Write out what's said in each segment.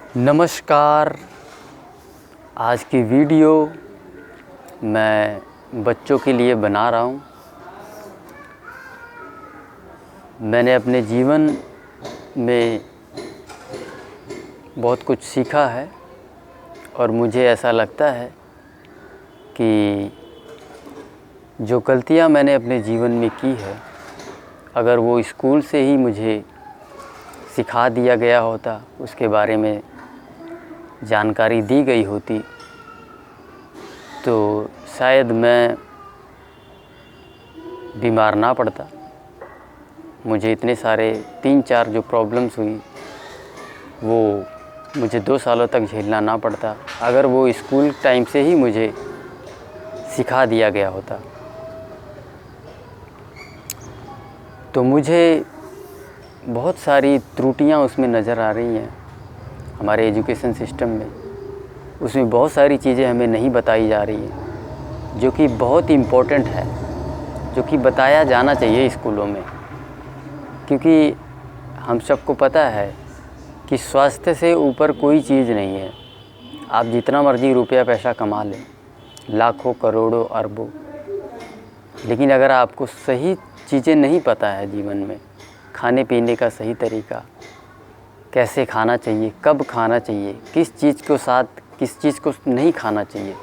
नमस्कार। आज की वीडियो मैं बच्चों के लिए बना रहा हूँ। मैंने अपने जीवन में बहुत कुछ सीखा है और मुझे ऐसा लगता है कि जो गलतियाँ मैंने अपने जीवन में की है, अगर वो स्कूल से ही मुझे सिखा दिया गया होता, उसके बारे में जानकारी दी गई होती, तो शायद मैं बीमार ना पड़ता। मुझे इतने सारे 3-4 जो प्रॉब्लम्स हुई वो मुझे 2 सालों तक झेलना ना पड़ता, अगर वो स्कूल टाइम से ही मुझे सिखा दिया गया होता। तो मुझे बहुत सारी त्रुटियां उसमें नज़र आ रही हैं हमारे एजुकेशन सिस्टम में। उसमें बहुत सारी चीज़ें हमें नहीं बताई जा रही हैं जो कि बहुत इम्पोर्टेंट है, जो कि बताया जाना चाहिए स्कूलों में। क्योंकि हम सबको पता है कि स्वास्थ्य से ऊपर कोई चीज़ नहीं है। आप जितना मर्ज़ी रुपया पैसा कमा लें, लाखों करोड़ों अरबों, लेकिन अगर आपको सही चीज़ें नहीं पता है जीवन में, खाने पीने का सही तरीका, कैसे खाना चाहिए, कब खाना चाहिए, किस चीज़ को साथ किस चीज़ को नहीं खाना चाहिए,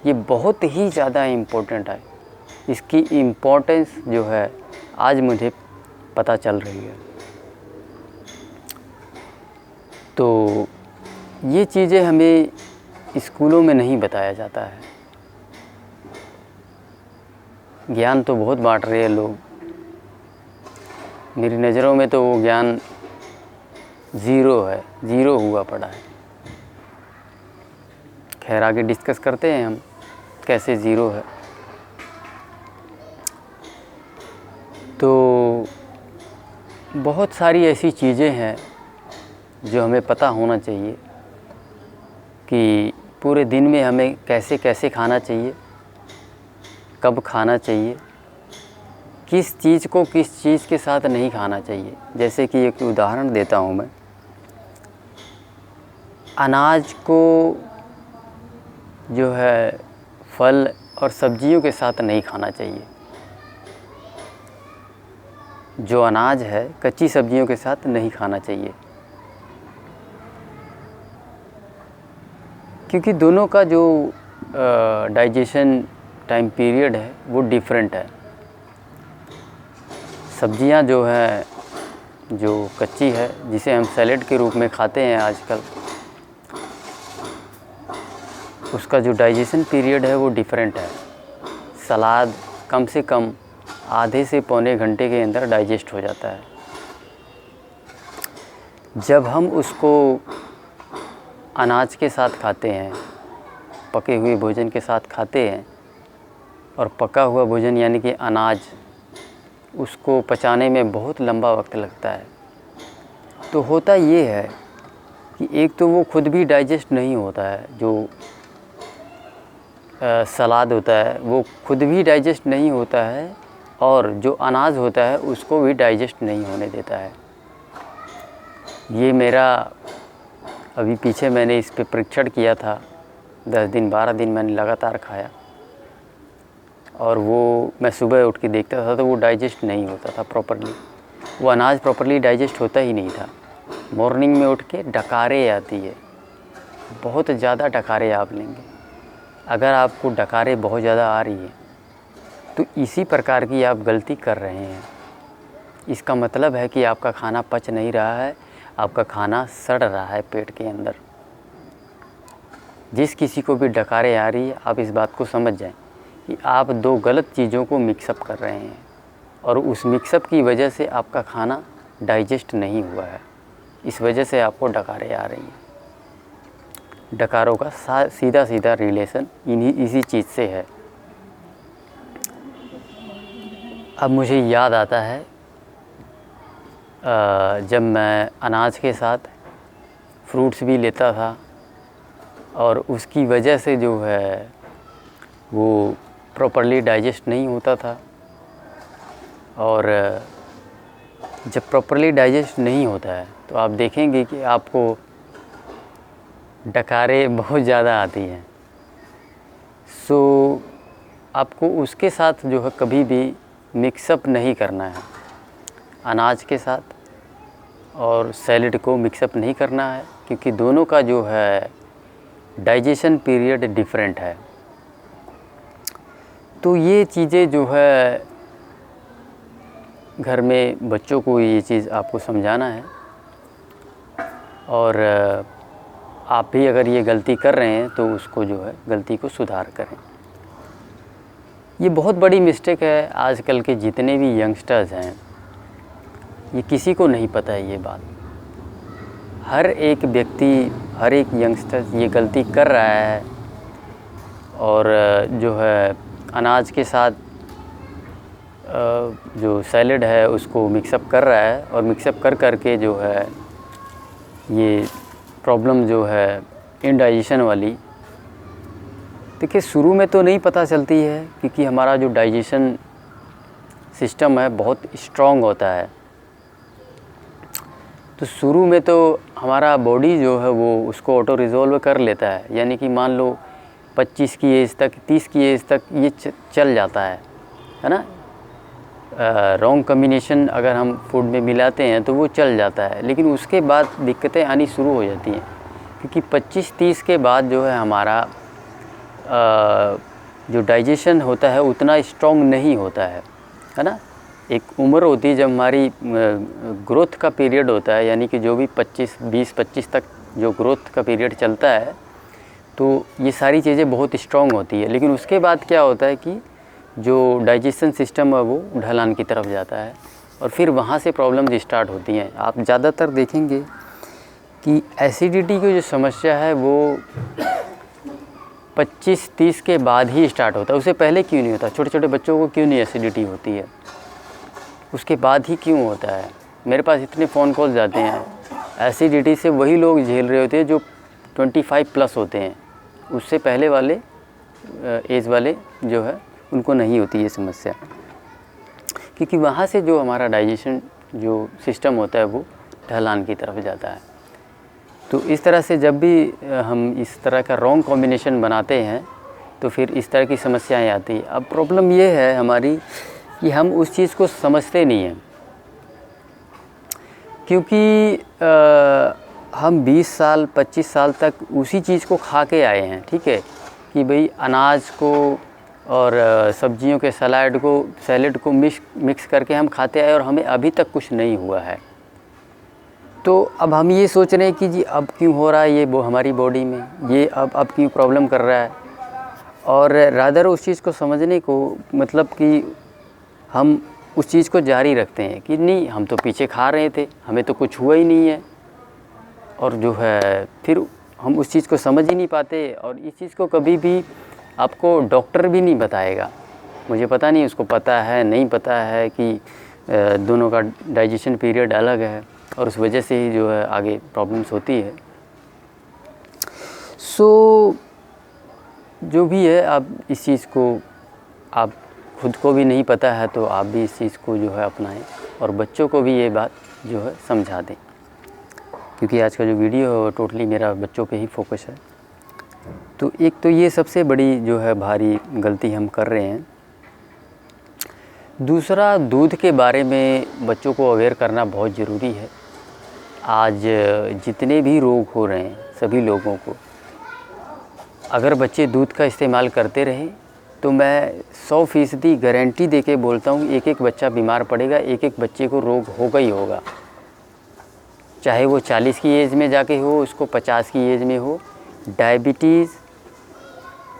ये बहुत ही ज़्यादा इम्पोर्टेंट है। इसकी इम्पोर्टेंस जो है आज मुझे पता चल रही है। तो ये चीज़ें हमें स्कूलों में नहीं बताया जाता है। ज्ञान तो बहुत बांट रहे हैं लोग, मेरी नज़रों में तो वो ज्ञान ज़ीरो है, ज़ीरो हुआ पड़ा है। खैर, आगे डिस्कस करते हैं हम कैसे ज़ीरो है। तो बहुत सारी ऐसी चीज़ें हैं जो हमें पता होना चाहिए कि पूरे दिन में हमें कैसे कैसे खाना चाहिए, कब खाना चाहिए, किस चीज़ को किस चीज़ के साथ नहीं खाना चाहिए। जैसे कि एक उदाहरण देता हूँ मैं, अनाज को जो है फल और सब्जियों के साथ नहीं खाना चाहिए। जो अनाज है कच्ची सब्जियों के साथ नहीं खाना चाहिए, क्योंकि दोनों का जो डाइजेशन टाइम पीरियड है वो डिफरेंट है। सब्जियां जो है, जो कच्ची है, जिसे हम सैलेड के रूप में खाते हैं आजकल, उसका जो डाइजेशन पीरियड है वो डिफरेंट है। सलाद कम से कम आधे से पौने घंटे के अंदर डाइजेस्ट हो जाता है। जब हम उसको अनाज के साथ खाते हैं, पके हुए भोजन के साथ खाते हैं, और पका हुआ भोजन यानी कि अनाज, उसको पचाने में बहुत लंबा वक्त लगता है। तो होता ये है कि एक तो वो खुद भी डाइजेस्ट नहीं होता है, जो सलाद होता है वो खुद भी डाइजेस्ट नहीं होता है, और जो अनाज होता है उसको भी डाइजेस्ट नहीं होने देता है। ये मेरा अभी पीछे मैंने इस पे परीक्षण किया था। 10 दिन 12 दिन मैंने लगातार खाया, और वो मैं सुबह उठ के देखता था तो वो डाइजेस्ट नहीं होता था प्रॉपरली। वो अनाज प्रॉपरली डाइजेस्ट होता ही नहीं था। मॉर्निंग में उठ के डकारे आती है, बहुत ज़्यादा डकारे आप लेंगे। अगर आपको डकारे बहुत ज़्यादा आ रही है तो इसी प्रकार की आप गलती कर रहे हैं। इसका मतलब है कि आपका खाना पच नहीं रहा है, आपका खाना सड़ रहा है पेट के अंदर। जिस किसी को भी डकारे आ रही है, आप इस बात को समझ जाएं कि आप 2 गलत चीज़ों को मिक्सअप कर रहे हैं, और उस मिक्सअप की वजह से आपका खाना डाइजेस्ट नहीं हुआ है। इस वजह से आपको डकारे आ रही हैं। डकारों का सीधा सीधा रिलेशन इसी चीज़ से है। अब मुझे याद आता है जब मैं अनाज के साथ फ्रूट्स भी लेता था, और उसकी वजह से जो है वो प्रॉपरली डाइजेस्ट नहीं होता था। और जब प्रॉपरली डाइजेस्ट नहीं होता है तो आप देखेंगे कि आपको डकारें बहुत ज़्यादा आती हैं। सो आपको उसके साथ जो है कभी भी मिक्सअप नहीं करना है, अनाज के साथ और सैलेड को मिक्सअप नहीं करना है, क्योंकि दोनों का जो है डाइजेशन पीरियड डिफरेंट है। तो ये चीज़ें जो है घर में बच्चों को ये चीज़ आपको समझाना है, और आप भी अगर ये गलती कर रहे हैं तो उसको जो है गलती को सुधार करें। ये बहुत बड़ी मिस्टेक है आजकल के जितने भी यंगस्टर्स हैं, ये किसी को नहीं पता है ये बात। हर एक व्यक्ति, हर एक यंगस्टर ये गलती कर रहा है, और जो है अनाज के साथ जो सैलेड है उसको मिक्सअप कर रहा है, और मिक्सअप कर करके जो है ये प्रॉब्लम जो है इनडाइजेशन वाली, देखिए शुरू में तो नहीं पता चलती है, क्योंकि हमारा जो डाइजेशन सिस्टम है बहुत स्ट्रॉन्ग होता है। तो शुरू में तो हमारा बॉडी जो है वो उसको ऑटो रिजॉल्व कर लेता है, यानी कि मान लो 25 की एज तक, 30 की एज तक ये चल जाता है ना। रॉन्ग कम्बिनेशन अगर हम फूड में मिलाते हैं तो वो चल जाता है, लेकिन उसके बाद दिक्कतें आनी शुरू हो जाती हैं, क्योंकि 25-30 के बाद जो है हमारा जो डाइजेशन होता है उतना स्ट्रॉन्ग नहीं होता है ना। एक उम्र होती है जब हमारी ग्रोथ का पीरियड होता है, यानी कि जो भी 20-25 तक जो ग्रोथ का पीरियड चलता है, तो ये सारी चीज़ें बहुत स्ट्रॉन्ग होती है। लेकिन उसके बाद क्या होता है कि जो डाइजेशन सिस्टम है वो ढलान की तरफ जाता है, और फिर वहाँ से प्रॉब्लम्स स्टार्ट होती हैं। आप ज़्यादातर देखेंगे कि एसिडिटी की जो समस्या है वो 25-30 के बाद ही स्टार्ट होता है। उससे पहले क्यों नहीं होता? छोटे छोटे बच्चों को क्यों नहीं एसिडिटी होती है? उसके बाद ही क्यों होता है? मेरे पास इतने फ़ोन कॉल जाते हैं, एसिडिटी से वही लोग झेल रहे होते हैं जो 25+ होते हैं, उससे पहले वाले एज वाले जो है उनको नहीं होती ये समस्या, क्योंकि वहाँ से जो हमारा डाइजेशन जो सिस्टम होता है वो ढलान की तरफ जाता है। तो इस तरह से जब भी हम इस तरह का रॉन्ग कॉम्बिनेशन बनाते हैं तो फिर इस तरह की समस्याएं आती हैं। अब प्रॉब्लम ये है हमारी कि हम उस चीज़ को समझते नहीं हैं, क्योंकि हम 20 साल 25 साल तक उसी चीज़ को खा के आए हैं, ठीक है, कि भाई अनाज को और सब्जियों के सैलेड को मिक्स करके हम खाते आए, और हमें अभी तक कुछ नहीं हुआ है। तो अब हम ये सोच रहे हैं कि जी अब क्यों हो रहा है ये वो हमारी बॉडी में, ये अब क्यों प्रॉब्लम कर रहा है, और रादर उस चीज़ को समझने को मतलब कि हम उस चीज़ को जारी रखते हैं कि नहीं हम तो पीछे खा रहे थे, हमें तो कुछ हुआ ही नहीं है, और जो है फिर हम उस चीज़ को समझ ही नहीं पाते। और इस चीज़ को कभी भी आपको डॉक्टर भी नहीं बताएगा। मुझे पता नहीं उसको पता है नहीं पता है कि दोनों का डाइजेशन पीरियड अलग है, और उस वजह से ही जो है आगे प्रॉब्लम्स होती है। सो जो भी है, आप इस चीज़ को आप खुद को भी नहीं पता है तो आप भी इस चीज़ को जो है अपनाएं, और बच्चों को भी ये बात जो है समझा दें, क्योंकि आज का जो वीडियो है वो टोटली मेरा बच्चों पे ही फोकस है। तो एक तो ये सबसे बड़ी जो है भारी गलती हम कर रहे हैं। दूसरा, दूध के बारे में बच्चों को अवेयर करना बहुत ज़रूरी है। आज जितने भी रोग हो रहे हैं सभी लोगों को, अगर बच्चे दूध का इस्तेमाल करते रहे तो मैं 100% गारंटी देके बोलता हूँ एक बच्चा बीमार पड़ेगा, एक बच्चे को रोग होगा ही होगा, चाहे वो 40 की एज में जाके हो, उसको 50 की एज में हो। डायबिटीज़,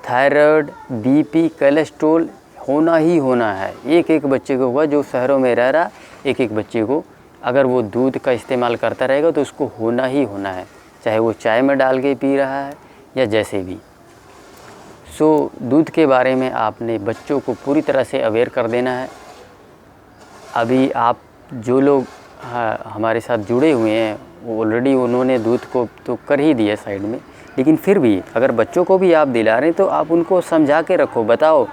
थायराइड, बीपी, कोलेस्ट्रॉल होना ही होना है। एक बच्चे को होगा जो शहरों में रह रहा, एक बच्चे को अगर वो दूध का इस्तेमाल करता रहेगा तो उसको होना ही होना है, चाहे वो चाय में डाल के पी रहा है या जैसे भी। सो दूध के बारे में आपने बच्चों को पूरी तरह से अवेयर कर देना है। अभी आप जो लोग हमारे साथ जुड़े हुए हैं ऑलरेडी उन्होंने दूध को तो कर ही दिया साइड में, लेकिन फिर भी अगर बच्चों को भी आप दिला रहे हैं तो आप उनको समझा के रखो, बताओ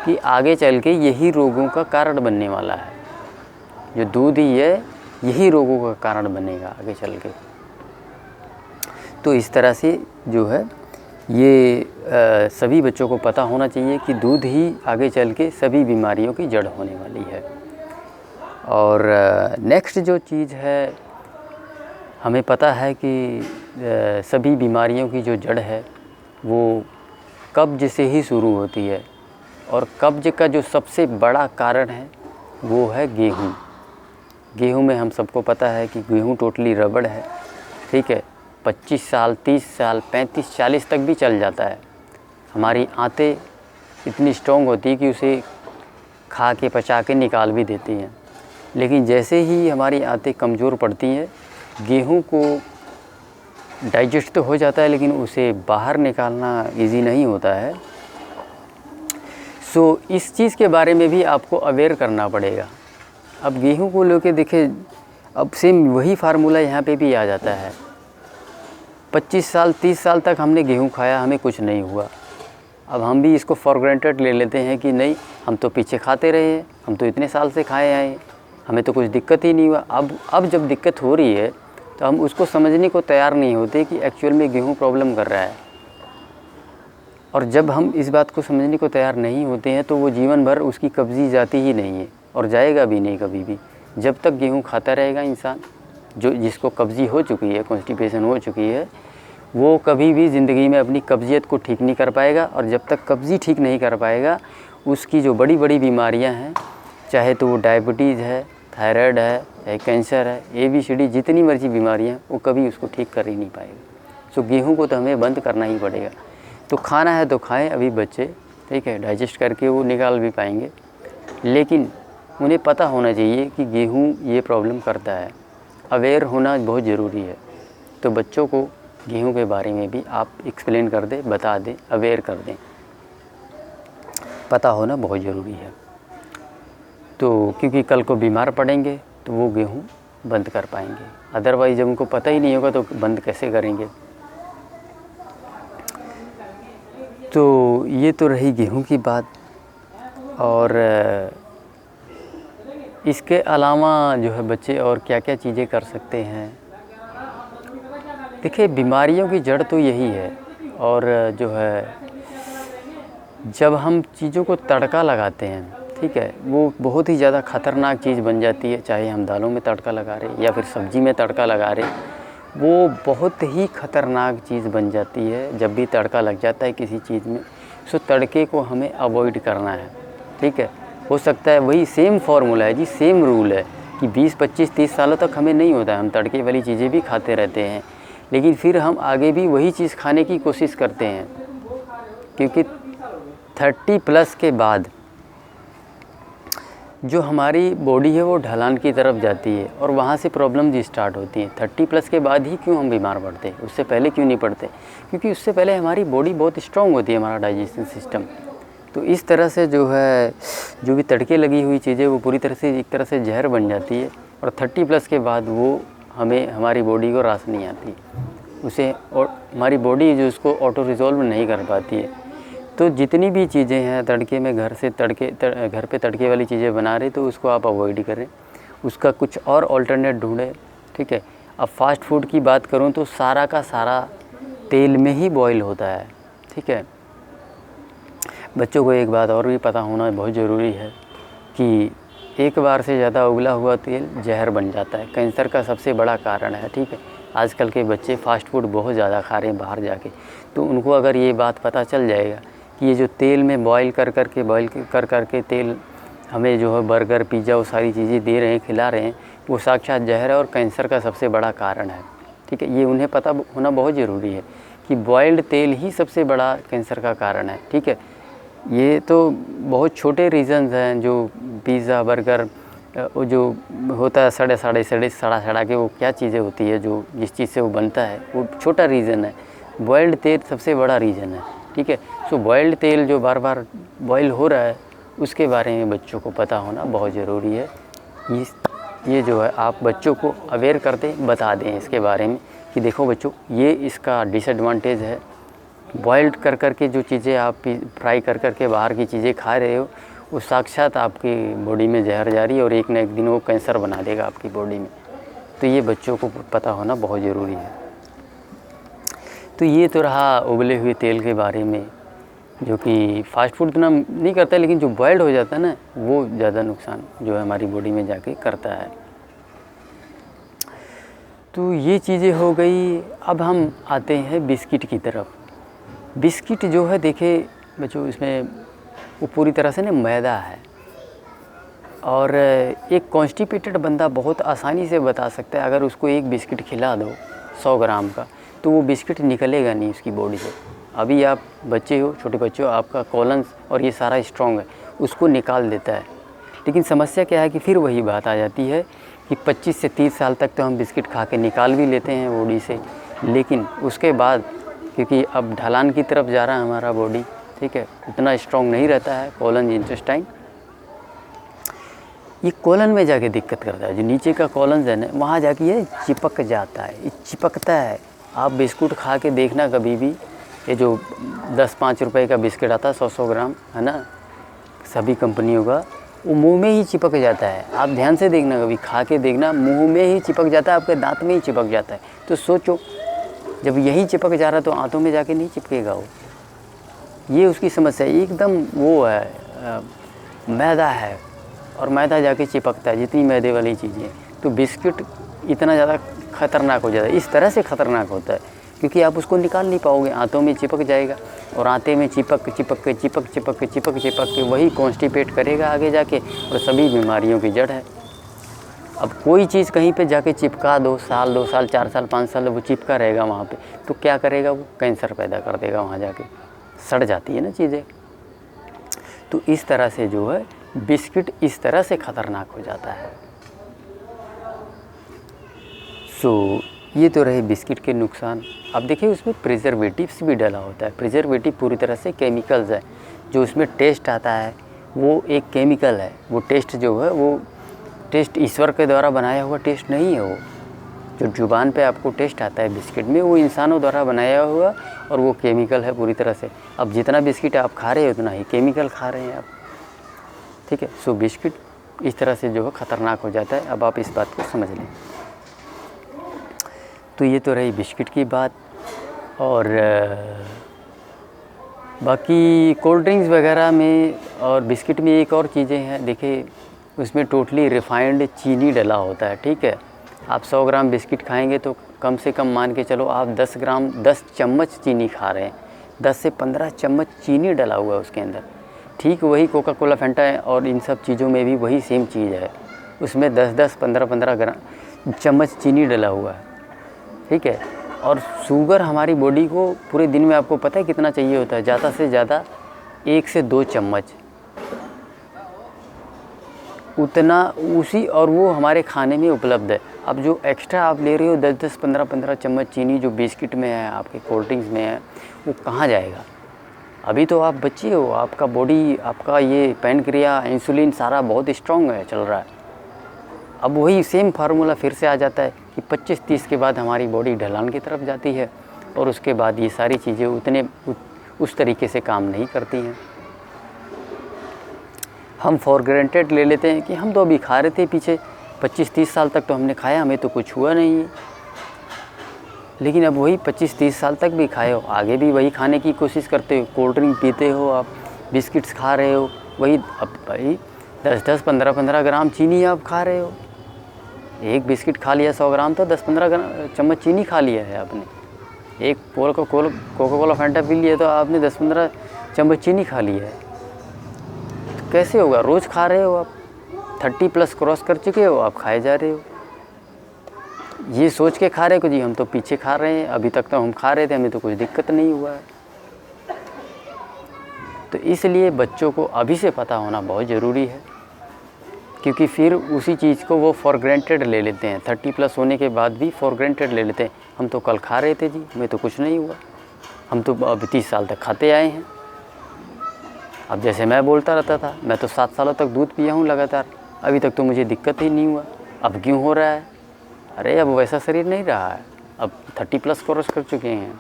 कि आगे चल के यही रोगों का कारण बनने वाला है। जो दूध ही है यही रोगों का कारण बनेगा आगे चल के। तो इस तरह से जो है ये सभी बच्चों को पता होना चाहिए कि दूध ही आगे चल के सभी बीमारियों की जड़ होने वाली है। और नेक्स्ट जो चीज़ है, हमें पता है कि सभी बीमारियों की जो जड़ है वो कब्ज से ही शुरू होती है, और कब्ज का जो सबसे बड़ा कारण है वो है गेहूँ। गेहूँ में हम सबको पता है कि गेहूँ टोटली रबड़ है, ठीक है। 25 साल, 30 साल, 35, 40 तक भी चल जाता है। हमारी आंतें इतनी स्ट्रॉन्ग होती है कि उसे खा के पचा के निकाल भी देती हैं। लेकिन जैसे ही हमारी आंतें कमज़ोर पड़ती हैं, गेहूं को डाइजेस्ट तो हो जाता है लेकिन उसे बाहर निकालना इजी नहीं होता है। सो इस चीज़ के बारे में भी आपको अवेयर करना पड़ेगा। अब गेहूं को लेके देखें, अब सेम वही फार्मूला यहाँ पे भी आ जाता है। 25 साल, 30 साल तक हमने गेहूं खाया, हमें कुछ नहीं हुआ। अब हम भी इसको फॉर ग्रांटेड ले लेते हैं कि नहीं, हम तो पीछे खाते रहे हैं, हम तो इतने साल से खाए आए, हमें तो कुछ दिक्कत ही नहीं हुआ। अब जब दिक्कत हो रही है तो हम उसको समझने को तैयार नहीं होते कि एक्चुअल में गेहूं प्रॉब्लम कर रहा है। और जब हम इस बात को समझने को तैयार नहीं होते हैं तो वो जीवन भर उसकी कब्जी जाती ही नहीं है, और जाएगा भी नहीं कभी भी। जब तक गेहूं खाता रहेगा इंसान, जिसको कब्जी हो चुकी है, कॉन्स्टिपेशन हो चुकी है, वो कभी भी ज़िंदगी में अपनी कब्जियत को ठीक नहीं कर पाएगा। और जब तक कब्जी ठीक नहीं कर पाएगा, उसकी जो बड़ी बड़ी बीमारियां हैं, चाहे तो वो डायबिटीज़ है, थायराइड है, चाहे कैंसर है, ABCD जितनी मर्जी बीमारियां हैं, वो कभी उसको ठीक कर ही नहीं पाएगा। सो गेहूं को तो हमें बंद करना ही पड़ेगा। तो खाना है तो खाएं अभी बच्चे, ठीक है, डाइजेस्ट करके वो निकाल भी पाएंगे। लेकिन उन्हें पता होना चाहिए कि गेहूँ ये प्रॉब्लम करता है। अवेयर होना बहुत ज़रूरी है। तो बच्चों को गेहूं के बारे में भी आप एक्सप्लेन कर दें, बता दें, अवेयर कर दें। पता होना बहुत ज़रूरी है। तो क्योंकि कल को बीमार पड़ेंगे तो वो गेहूं बंद कर पाएंगे। अदरवाइज़ जब उनको पता ही नहीं होगा तो बंद कैसे करेंगे। तो ये तो रही गेहूं की बात। और इसके अलावा जो है बच्चे और क्या क्या चीज़ें कर सकते हैं। देखिए, बीमारियों की जड़ तो यही है। और जो है जब हम चीज़ों को तड़का लगाते हैं, ठीक है, वो बहुत ही ज़्यादा ख़तरनाक चीज़ बन जाती है। चाहे हम दालों में तड़का लगा रहे या फिर सब्ज़ी में तड़का लगा रहे, वो बहुत ही ख़तरनाक चीज़ बन जाती है जब भी तड़का लग जाता है किसी चीज़ में। सो तड़के को हमें अवॉइड करना है, ठीक है। हो सकता है वही सेम फार्मूला है जी, सेम रूल है कि 20, 25, 30 सालों तक हमें नहीं होता है, हम तड़के वाली चीज़ें भी खाते रहते हैं, लेकिन फिर हम आगे भी वही चीज़ खाने की कोशिश करते हैं। क्योंकि 30+ के बाद जो हमारी बॉडी है वो ढलान की तरफ जाती है और वहाँ से प्रॉब्लम्स स्टार्ट होती हैं। 30+ के बाद ही क्यों हम बीमार पड़ते हैं, उससे पहले क्यों नहीं पड़ते? क्योंकि उससे पहले हमारी बॉडी बहुत स्ट्रॉन्ग होती है, हमारा डाइजेशन सिस्टम। तो इस तरह से जो है, जो भी तड़के लगी हुई चीज़ें वो पूरी तरह से एक तरह से जहर बन जाती है। और 30+ के बाद वो हमारी बॉडी को रास नहीं आती, उसे और हमारी बॉडी जो उसको ऑटो रिजॉल्व नहीं कर पाती है। तो जितनी भी चीज़ें हैं तड़के में, घर पे तड़के वाली चीज़ें बना रहे तो उसको आप अवॉइड करें, उसका कुछ और अल्टरनेट ढूंढें, ठीक है। अब फास्ट फूड की बात करूं तो सारा का सारा तेल में ही बॉईल होता है, ठीक है। बच्चों को एक बात और भी पता होना बहुत ज़रूरी है कि एक बार से ज़्यादा उबला हुआ तेल जहर बन जाता है, कैंसर का सबसे बड़ा कारण है, ठीक है। आजकल के बच्चे फ़ास्ट फूड बहुत ज़्यादा खा रहे हैं बाहर जाके, तो उनको अगर ये बात पता चल जाएगा कि ये जो तेल में बॉईल कर के तेल हमें जो है बर्गर, पिज़्ज़ा, वो सारी चीज़ें दे रहे हैं, खिला रहे हैं, वो साक्षात जहर है और कैंसर का सबसे बड़ा कारण है, ठीक है। ये उन्हें पता होना बहुत ज़रूरी है कि बॉइल्ड तेल ही सबसे बड़ा कैंसर का कारण है, ठीक है। ये तो बहुत छोटे रीज़न्स हैं, जो पिज़्ज़ा, बर्गर, वो जो होता है सड़ा के, वो क्या चीज़ें होती है जो जिस चीज़ से वो बनता है, वो छोटा रीज़न है। बॉइल्ड तेल सबसे बड़ा रीज़न है, ठीक है। सो बॉइल्ड तेल जो बार बार बॉयल हो रहा है, उसके बारे में बच्चों को पता होना बहुत ज़रूरी है। ये जो है आप बच्चों को अवेयर कर दें, बता दें इसके बारे में कि देखो बच्चों, ये इसका डिसएडवांटेज है। बॉइल्ड कर के जो चीज़ें आप फ्राई कर के बाहर की चीज़ें खा रहे हो, वो साक्षात आपकी बॉडी में जहर जा रही है और एक न एक दिन वो कैंसर बना देगा आपकी बॉडी में। तो ये बच्चों को पता होना बहुत ज़रूरी है। तो ये तो रहा उबले हुए तेल के बारे में, जो कि फ़ास्ट फूड इतना नहीं करता है, लेकिन जो बॉयल्ड हो जाता है ना वो ज़्यादा नुकसान जो है हमारी बॉडी में जाके करता है। तो ये चीज़ें हो गई। अब हम आते हैं बिस्किट की तरफ। बिस्किट जो है देखिए बच्चों, इसमें वो पूरी तरह से ना मैदा है, और एक कॉन्स्टिपेटेड बंदा बहुत आसानी से बता सकता है, अगर उसको एक बिस्किट खिला दो 100 ग्राम का, तो वो बिस्किट निकलेगा नहीं उसकी बॉडी से। अभी आप बच्चे हो, छोटे बच्चे हो, आपका कॉलन्स और ये सारा स्ट्रॉन्ग है, उसको निकाल देता है। लेकिन समस्या क्या है कि फिर वही बात आ जाती है कि 25 से 30 साल तक तो हम बिस्किट खा के निकाल भी लेते हैं बॉडी से, लेकिन उसके बाद क्योंकि अब ढलान की तरफ जा रहा है हमारा बॉडी, ठीक है, उतना स्ट्रॉन्ग नहीं रहता है कॉलन इंटेस्टाइन, ये कॉलन में जाके दिक्कत करता है। जो नीचे का कॉलन है ना, वहाँ जाके ये चिपक जाता है, ये चिपकता है। आप बिस्कुट खा के देखना कभी भी, ये जो 10-5 रुपए का बिस्किट आता है 100-100 ग्राम, है ना, सभी कंपनियों का, वो मुंह में ही चिपक जाता है। आप ध्यान से देखना, कभी खा के देखना, मुंह में ही चिपक जाता है, आपके दांत में ही चिपक जाता है। तो सोचो, जब यही चिपक जा रहा है तो आंतों में जाके नहीं चिपकेगा वो। ये उसकी समस्या है, एकदम वो है, मैदा है, और मैदा जाके चिपकता है, जितनी मैदे वाली चीज़ें। तो बिस्किट इतना ज़्यादा ख़तरनाक हो जाता है, इस तरह से ख़तरनाक होता है क्योंकि आप उसको निकाल नहीं पाओगे, आंतों में चिपक जाएगा, और आंते में चिपक के वही कॉन्स्टिपेट करेगा आगे जाके, और सभी बीमारियों की जड़ है। अब कोई चीज़ कहीं पे जाके चिपका दो, साल 2 साल 4 साल 5 साल वो चिपका रहेगा वहाँ पे, तो क्या करेगा वो? कैंसर पैदा कर देगा, वहाँ जाके सड़ जाती है ना चीज़ें। तो इस तरह से जो है बिस्किट इस तरह से ख़तरनाक हो जाता है। सो ये तो रहे बिस्किट के नुकसान। अब देखिए उसमें प्रिजर्वेटिव्स भी डला होता है। प्रिजर्वेटिव पूरी तरह से केमिकल्स है। जो उसमें टेस्ट आता है वो एक केमिकल है। वो टेस्ट जो है वो टेस्ट ईश्वर के द्वारा बनाया हुआ टेस्ट नहीं है। वो जो जुबान पे आपको टेस्ट आता है बिस्किट में, वो इंसानों द्वारा बनाया हुआ और वो केमिकल है पूरी तरह से। अब जितना बिस्किट आप खा रहे हो उतना ही केमिकल खा रहे हैं आप, ठीक है। सो बिस्किट इस तरह से जो है ख़तरनाक हो जाता है। अब आप इस बात को समझ लें। तो ये तो रही बिस्किट की बात। और बाकी कोल्ड ड्रिंक्स वगैरह में और बिस्किट में एक और चीज़ें हैं। देखिए उसमें टोटली रिफाइंड चीनी डला होता है, ठीक है। आप 100 ग्राम बिस्किट खाएंगे तो कम से कम मान के चलो आप 10 चम्मच चीनी खा रहे हैं। 10 से 15 चम्मच चीनी डला हुआ है उसके अंदर। ठीक वही कोका कोला फैंटा है और इन सब चीज़ों में भी वही सेम चीज़ है। उसमें 10-10 15-15 ग्राम चम्मच चीनी डला हुआ है, ठीक है। और शुगर हमारी बॉडी को पूरे दिन में आपको पता है कितना चाहिए होता है? ज़्यादा से ज़्यादा 1 से 2 चम्मच, उतना उसी, और वो हमारे खाने में उपलब्ध है। अब जो एक्स्ट्रा आप ले रहे हो 10-10 15-15 चम्मच चीनी जो बिस्किट में है, आपके कोल्ड ड्रिंक्स में है, वो कहाँ जाएगा? अभी तो आप बच्चे हो, आपका बॉडी, आपका ये पैनक्रिया, इंसुलिन सारा बहुत स्ट्रॉन्ग है, चल रहा है। अब वही सेम फार्मूला फिर से आ जाता है कि 25-30 के बाद हमारी बॉडी ढलान की तरफ जाती है और उसके बाद ये सारी चीज़ें उस तरीके से काम नहीं करती हैं। हम फॉर ग्रांटेड ले लेते हैं कि हम तो अभी खा रहे थे, पीछे 25-30 साल तक तो हमने खाया, हमें तो कुछ हुआ नहीं है। लेकिन अब वही 25-30 साल तक भी खाए हो, आगे भी वही खाने की कोशिश करते हो। कोल्ड ड्रिंक पीते हो आप, बिस्किट्स खा रहे हो, वही अब भाई 10-10 15-15 ग्राम चीनी आप खा रहे हो। एक बिस्किट खा लिया 100 ग्राम तो 10-15 चम्मच चीनी खा लिया है आपने। एक कोका कोला फैंटा पी लिया तो आपने 10-15 चम्मच चीनी खा लिया है। तो कैसे होगा? रोज़ खा रहे हो आप, 30+ क्रॉस कर चुके हो, आप खाए जा रहे हो। ये सोच के खा रहे हो जी हम तो पीछे खा रहे हैं, अभी तक तो हम खा रहे थे, हमें तो कुछ दिक्कत नहीं हुआ है। तो इसलिए बच्चों को अभी से पता होना बहुत ज़रूरी है, क्योंकि फिर उसी चीज़ को वो फॉर ग्रांटेड ले लेते हैं। 30+ होने के बाद भी फॉर ग्रांटेड ले लेते हैं। हम तो कल खा रहे थे जी, हमें तो कुछ नहीं हुआ, हम तो अभी 30 साल तक खाते आए हैं। अब जैसे मैं बोलता रहता था, मैं तो 7 सालों तक दूध पिया हूँ लगातार, अभी तक तो मुझे दिक्कत ही नहीं हुआ, अब क्यों हो रहा है? अरे अब वैसा शरीर नहीं रहा है, अब 30+ क्रॉस कर चुके हैं।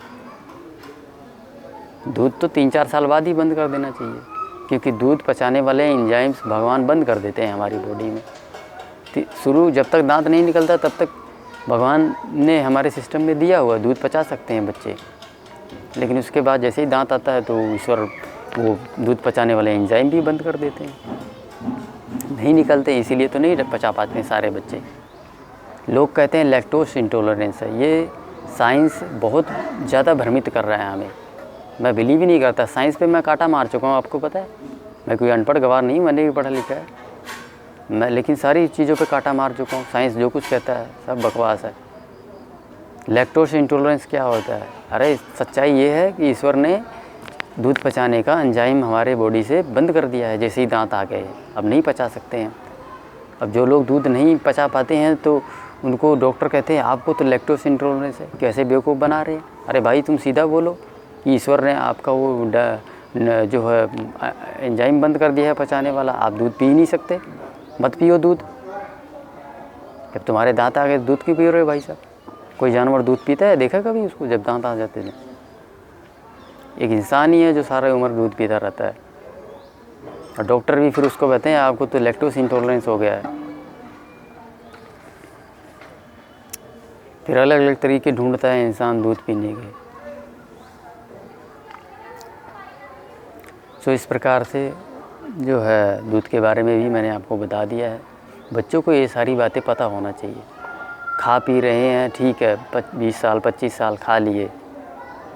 दूध तो 3-4 साल बाद ही बंद कर देना चाहिए, क्योंकि दूध पचाने वाले एंजाइम्स भगवान बंद कर देते हैं हमारी बॉडी में। शुरू जब तक दांत नहीं निकलता तब तक भगवान ने हमारे सिस्टम में दिया हुआ दूध पचा सकते हैं बच्चे, लेकिन उसके बाद जैसे ही दांत आता है तो ईश्वर वो दूध पचाने वाले एंजाइम भी बंद कर देते हैं, नहीं निकलते, इसीलिए तो नहीं पचा पाते हैं सारे बच्चे। लोग कहते हैं लैक्टोज इंटॉलरेंस है, ये साइंस बहुत ज़्यादा भ्रमित कर रहा है हमें। मैं बिलीव ही नहीं करता, साइंस पे मैं कांटा मार चुका हूँ, आपको पता है। मैं कोई अनपढ़ गवार नहीं, मैंने भी पढ़ा लिखा है मैं, लेकिन सारी चीज़ों पे कांटा मार चुका हूँ। साइंस जो कुछ कहता है सब बकवास है। लैक्टोज इंटॉलरेंस क्या होता है? अरे सच्चाई ये है कि ईश्वर ने दूध पचाने का एंजाइम हमारे बॉडी से बंद कर दिया है जैसे ही दांत आ गए, अब नहीं पचा सकते हैं। अब जो लोग दूध नहीं पचा पाते हैं तो उनको डॉक्टर कहते हैं आपको तो लैक्टोज इंटॉलरेंस है, कैसे बेवकूफ़ बना रहे हैं। अरे भाई तुम सीधा बोलो कि ईश्वर ने आपका वो जो है एंजाइम बंद कर दिया है पचाने वाला, आप दूध पी ही नहीं सकते, मत पियो दूध। जब तुम्हारे दांत आ गए दूध क्यों पी रहे हो भाई साहब? कोई जानवर दूध पीता है, देखा कभी उसको जब दांत आ जाते थे? एक इंसान ही है जो सारा उम्र दूध पीता रहता है, और डॉक्टर भी फिर उसको कहते हैं आपको तो लैक्टोज इंटॉलरेंस हो गया है। फिर अलग अलग तरीके ढूंढता है इंसान दूध पीने के। तो इस प्रकार से जो है दूध के बारे में भी मैंने आपको बता दिया है। बच्चों को ये सारी बातें पता होना चाहिए। खा पी रहे हैं ठीक है, 20 साल 25 साल खा लिए,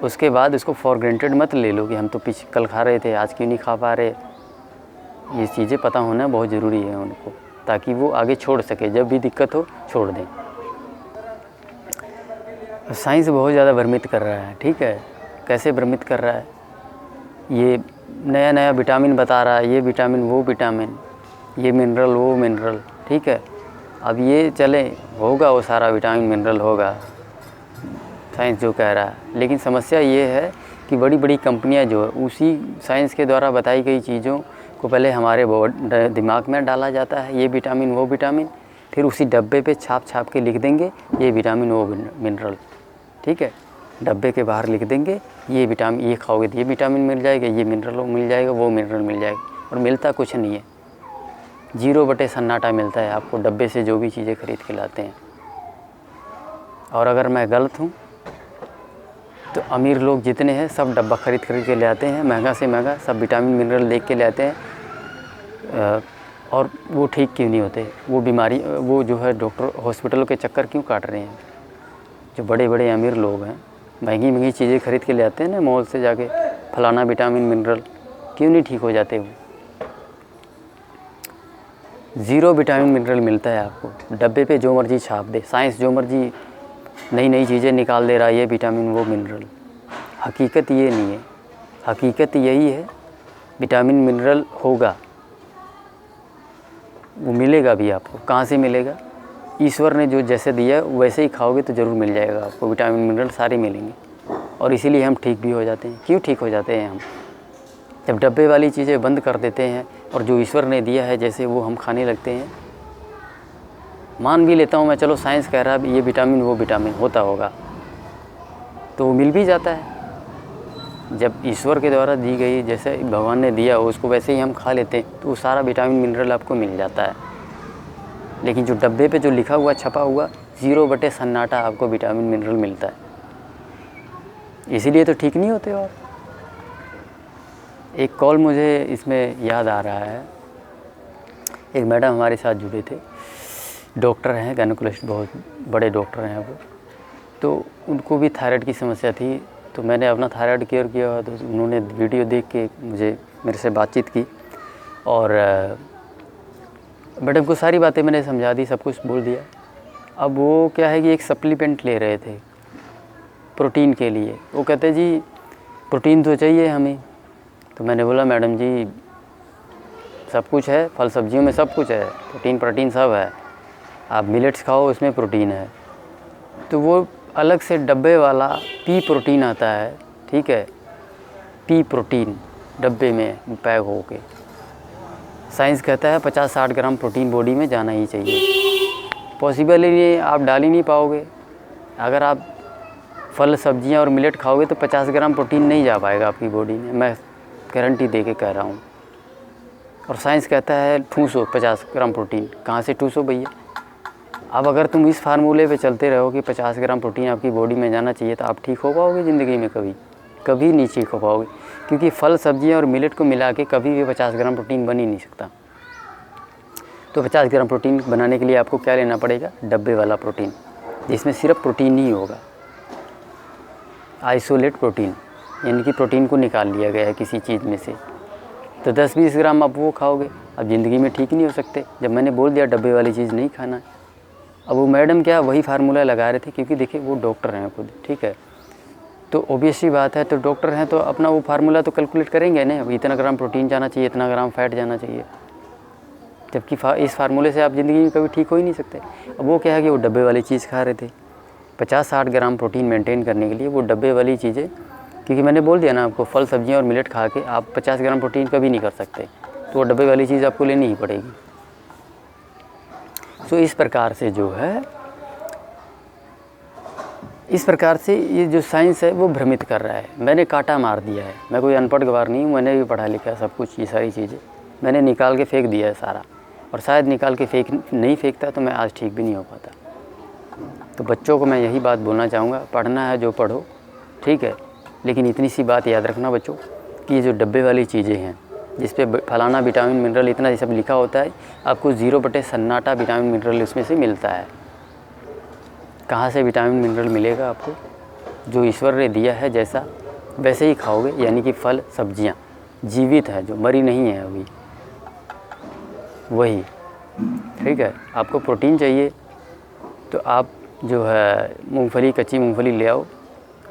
उसके बाद उसको फॉर ग्रांटेड मत ले लो कि हम तो कल खा रहे थे आज क्यों नहीं खा पा रहे। ये चीज़ें पता होना बहुत ज़रूरी है उनको, ताकि वो आगे छोड़ सके, जब भी दिक्कत हो छोड़ दें। साइंस बहुत ज़्यादा भ्रमित कर रहा है, ठीक है। कैसे भ्रमित कर रहा है? ये नया नया विटामिन बता रहा है, ये विटामिन वो विटामिन, ये मिनरल वो मिनरल, ठीक है। अब ये चले होगा, वो सारा विटामिन मिनरल होगा, साइंस जो कह रहा है। लेकिन समस्या ये है कि बड़ी बड़ी कंपनियां जो है उसी साइंस के द्वारा बताई गई चीज़ों को पहले हमारे दिमाग में डाला जाता है, ये विटामिन वो विटामिन, फिर उसी डब्बे पे छाप छाप के लिख देंगे ये विटामिन वो मिनरल, ठीक है। डब्बे के बाहर लिख देंगे ये विटामिन, ये खाओगे तो ये विटामिन मिल जाएगा, ये मिनरल मिल जाएगा, वो मिनरल मिल जाएगा, और मिलता कुछ नहीं है। 0 सन्नाटा मिलता है आपको डब्बे से जो भी चीज़ें खरीद के लाते हैं। और अगर मैं गलत हूँ तो अमीर लोग जितने हैं सब डब्बा खरीद के ले आते हैं, महंगा से महंगा, सब विटामिन मिनरल देख के ले आते हैं। और वो ठीक क्यों नहीं होते? वो बीमारी, वो जो है डॉक्टर हॉस्पिटलों के चक्कर क्यों काट रहे हैं? जो बड़े बड़े अमीर लोग हैं महंगी महंगी चीज़ें खरीद के ले आते हैं ना मॉल से जाके, फलाना विटामिन मिनरल, क्यों नहीं ठीक हो जाते? वो 0 विटामिन मिनरल मिलता है आपको डब्बे पे, जो मर्जी छाप दे, साइंस जो मर्जी नई नई चीज़ें निकाल दे रहा है, ये विटामिन वो मिनरल। हकीकत ये नहीं है, हकीकत यही है विटामिन मिनरल होगा, वो मिलेगा भी आपको। कहाँ से मिलेगा? ईश्वर ने जो जैसे दिया है वैसे ही खाओगे तो ज़रूर मिल जाएगा आपको, विटामिन मिनरल सारे मिलेंगे। और इसीलिए हम ठीक भी हो जाते हैं। क्यों ठीक हो जाते हैं हम? जब डब्बे वाली चीज़ें बंद कर देते हैं और जो ईश्वर ने दिया है जैसे वो हम खाने लगते हैं। मान भी लेता हूँ मैं, चलो साइंस कह रहा है ये विटामिन वो विटामिन होता होगा, तो वो मिल भी जाता है। जब ईश्वर के द्वारा दी गई, जैसे भगवान ने दिया उसको वैसे ही हम खा लेते हैं तो वो सारा विटामिन मिनरल आपको मिल जाता है। लेकिन जो डब्बे पे जो लिखा हुआ छपा हुआ 0 सन्नाटा आपको विटामिन मिनरल मिलता है, इसीलिए तो ठीक नहीं होते। और एक कॉल मुझे इसमें याद आ रहा है, एक मैडम हमारे साथ जुड़े थे, डॉक्टर हैं, गायनेकोलॉजिस्ट, बहुत बड़े डॉक्टर हैं वो। तो उनको भी थायराइड की समस्या थी, तो मैंने अपना थायराइड केयर किया, तो उन्होंने वीडियो देख के मेरे से बातचीत की, और मैडम को सारी बातें मैंने समझा दी, सब कुछ बोल दिया। अब वो क्या है कि एक सप्लीमेंट ले रहे थे प्रोटीन के लिए। वो कहते जी प्रोटीन तो चाहिए हमें। तो मैंने बोला मैडम जी सब कुछ है, फल सब्जियों में सब कुछ है, प्रोटीन सब है, आप मिलेट्स खाओ उसमें प्रोटीन है। तो वो अलग से डब्बे वाला पी प्रोटीन आता है, ठीक है, पी प्रोटीन डब्बे में पैक हो के। साइंस कहता है 50-60 ग्राम प्रोटीन बॉडी में जाना ही चाहिए। पॉसिबल ही नहीं, आप डाल ही नहीं पाओगे। अगर आप फल सब्जियां और मिलेट खाओगे तो 50 ग्राम प्रोटीन नहीं जा पाएगा आपकी बॉडी में, मैं गारंटी दे के कह रहा हूँ। और साइंस कहता है ठूसो 50 ग्राम प्रोटीन, कहाँ से ठूसो भैया? अब अगर तुम इस फार्मूले पे चलते रहो कि 50 ग्राम प्रोटीन आपकी बॉडी में जाना चाहिए, तो आप ठीक हो पाओगे ज़िंदगी में कभी? कभी नहीं चीख पाओगे, क्योंकि फल सब्जियां और मिलेट को मिला के कभी भी 50 ग्राम प्रोटीन बन ही नहीं सकता। तो 50 ग्राम प्रोटीन बनाने के लिए आपको क्या लेना पड़ेगा? डब्बे वाला प्रोटीन, जिसमें सिर्फ प्रोटीन ही होगा, आइसोलेट प्रोटीन, यानी कि प्रोटीन को निकाल लिया गया है किसी चीज़ में से। तो 10-20 ग्राम आप वो खाओगे, अब ज़िंदगी में ठीक नहीं हो सकते। जब मैंने बोल दिया डब्बे वाली चीज़ नहीं खाना है, अब वो मैडम क्या वही फार्मूला लगा रहे थे, क्योंकि देखिए वो डॉक्टर हैं खुद, ठीक है, तो ऑब्वियसली बात है, तो डॉक्टर हैं तो अपना वो फार्मूला तो कैलकुलेट करेंगे ना, इतना ग्राम प्रोटीन जाना चाहिए, इतना ग्राम फैट जाना चाहिए, जबकि इस फार्मूले से आप ज़िंदगी में कभी ठीक हो ही नहीं सकते। अब वो क्या है कि वो डब्बे वाली चीज़ खा रहे थे, 50-60 ग्राम प्रोटीन मेंटेन करने के लिए वो डब्बे वाली चीज़ें, क्योंकि मैंने बोल दिया ना आपको, फल सब्जियां और मिलेट खा के आप 50 ग्राम प्रोटीन कभी नहीं कर सकते, तो वो डब्बे वाली चीज़ आपको लेनी ही पड़ेगी। तो इस प्रकार से जो है, इस प्रकार से ये जो साइंस है वो भ्रमित कर रहा है। मैंने काटा मार दिया है, मैं कोई अनपढ़ गवार नहीं हूँ, मैंने भी पढ़ा लिखा सब कुछ, ये सारी चीज़ें मैंने निकाल के फेंक दिया है सारा, और शायद निकाल के नहीं फेंकता तो मैं आज ठीक भी नहीं हो पाता। तो बच्चों को मैं यही बात बोलना चाहूँगा, पढ़ना है जो पढ़ो, ठीक है, लेकिन इतनी सी बात याद रखना बच्चों कि ये जो डब्बे वाली चीज़ें हैं, जिस पे फलाना विटामिन मिनरल इतना ये सब लिखा होता है, आपको 0/सन्नाटा विटामिन मिनरल इसमें से मिलता है। कहाँ से विटामिन मिनरल मिलेगा आपको? जो ईश्वर ने दिया है जैसा वैसे ही खाओगे, यानी कि फल सब्जियाँ जीवित हैं, जो मरी नहीं है अभी, वही, ठीक है। आपको प्रोटीन चाहिए तो आप जो है मूंगफली, कच्ची मूंगफली ले आओ,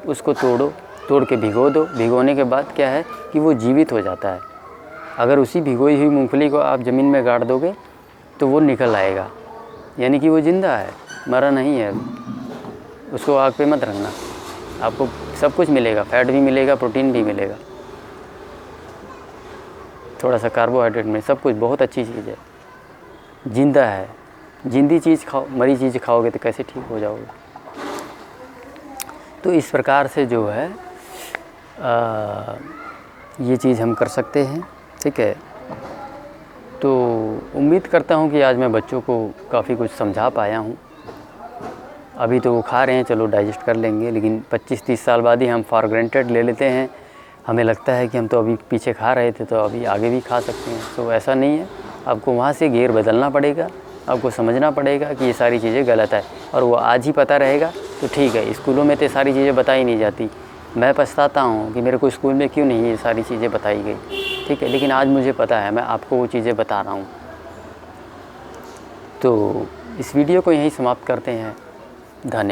उसको तोड़ के भिगो दो। भिगोने के बाद क्या है कि वो जीवित हो जाता है। अगर उसी भिगोई हुई मूंगफली को आप ज़मीन में गाड़ दोगे तो वो निकल आएगा, यानी कि वो ज़िंदा है, मरा नहीं है। उसको आग पे मत रखना, आपको सब कुछ मिलेगा, फैट भी मिलेगा, प्रोटीन भी मिलेगा, थोड़ा सा कार्बोहाइड्रेट में, सब कुछ बहुत अच्छी चीज़ है, जिंदा है। जिंदी चीज़ खाओ, मरी चीज़ खाओगे तो कैसे ठीक हो जाओगे? तो इस प्रकार से जो है ये चीज़ हम कर सकते हैं, ठीक है। तो उम्मीद करता हूँ कि आज मैं बच्चों को काफ़ी कुछ समझा पाया हूँ। अभी तो वो खा रहे हैं, चलो डाइजेस्ट कर लेंगे, लेकिन 25-30 साल बाद ही हम फॉर ग्रांटेड ले लेते हैं। हमें लगता है कि हम तो अभी पीछे खा रहे थे तो अभी आगे भी खा सकते हैं। तो ऐसा नहीं है, आपको वहाँ से गियर बदलना पड़ेगा, आपको समझना पड़ेगा कि ये सारी चीज़ें गलत है, और वो आज ही पता रहेगा तो ठीक है। स्कूलों में तो सारी चीज़ें बताई नहीं जाती, मैं पछताता हूँ कि मेरे को स्कूल में क्यों नहीं ये सारी चीज़ें बताई गई, ठीक है, लेकिन आज मुझे पता है, मैं आपको वो चीज़ें बता रहा हूँ। तो इस वीडियो को यहीं समाप्त करते हैं। धन्यवाद।